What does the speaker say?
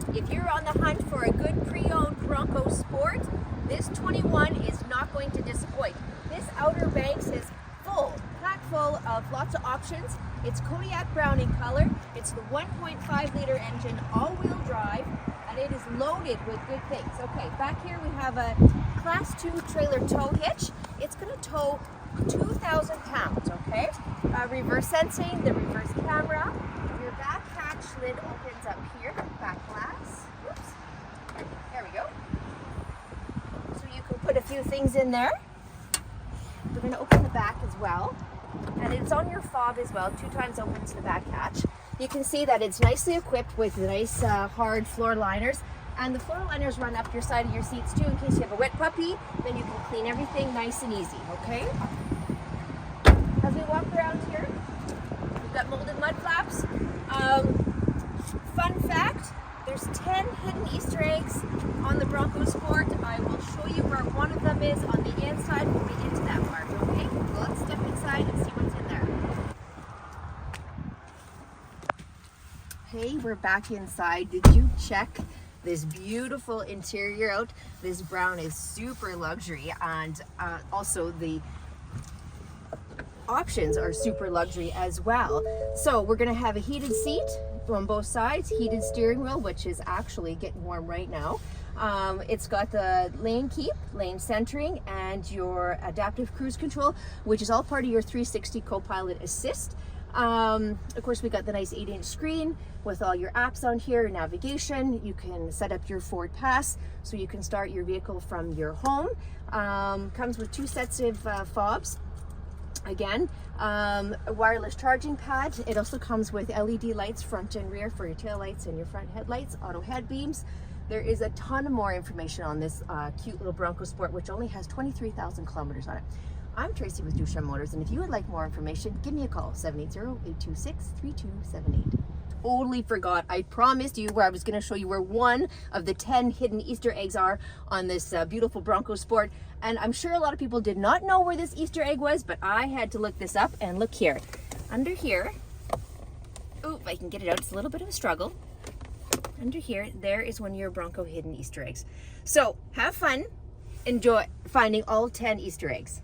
If you're on the hunt for a good pre-owned Bronco Sport, this 21 is not going to disappoint. This Outer Banks is packed full of lots of options. It's Kodiak brown in color. It's the 1.5 liter engine, all-wheel drive, and it is loaded with good things. Okay, back here we have a Class 2 trailer tow hitch. It's going to tow 2,000 pounds, okay? Reverse sensing, the reverse camera. Your back hatch lid opens up here, back glass. Oops. There we go. So you can put a few things in there. We're going to open the back as well. And it's on your fob as well. 2 times opens the back hatch. You can see that it's nicely equipped with nice hard floor liners. And the floor liners run up your side of your seats too in case you have a wet puppy. Then you can clean everything nice and easy, okay? As we walk around here, we've got molded mud flaps. Fun fact, there's 10 hidden Easter eggs on the Bronco Sport. I will show you where one of them is on the inside when we get to that part, okay? So let's step inside and see what's in there. Hey, we're back inside. Did you check this beautiful interior out? This brown is super luxury, and also the options are super luxury as well. So we're going to have a heated seat on both sides, heated steering wheel, which is actually getting warm right now. It's got the lane keep, lane centering, and your adaptive cruise control, which is all part of your 360 co-pilot assist. Of course, we got the nice 8-inch screen with all your apps on here, navigation. You can set up your FordPass so you can start your vehicle from your home. Comes with 2 sets of fobs. Again, a wireless charging pad. It also comes with LED lights front and rear for your tail lights and your front headlights, auto head beams. There is a ton more information on this cute little Bronco Sport, which only has 23,000 kilometers on it. I'm Tracy with Dusha Motors, and if you would like more information, give me a call, 780-826-3278. Totally forgot. I promised you where I was going to show you where one of the 10 hidden Easter eggs are on this beautiful Bronco Sport. And I'm sure a lot of people did not know where this Easter egg was, but I had to look this up. And look here. Under here, oh, if I can get it out, it's a little bit of a struggle. Under here, there is one of your Bronco hidden Easter eggs. So have fun. Enjoy finding all 10 Easter eggs.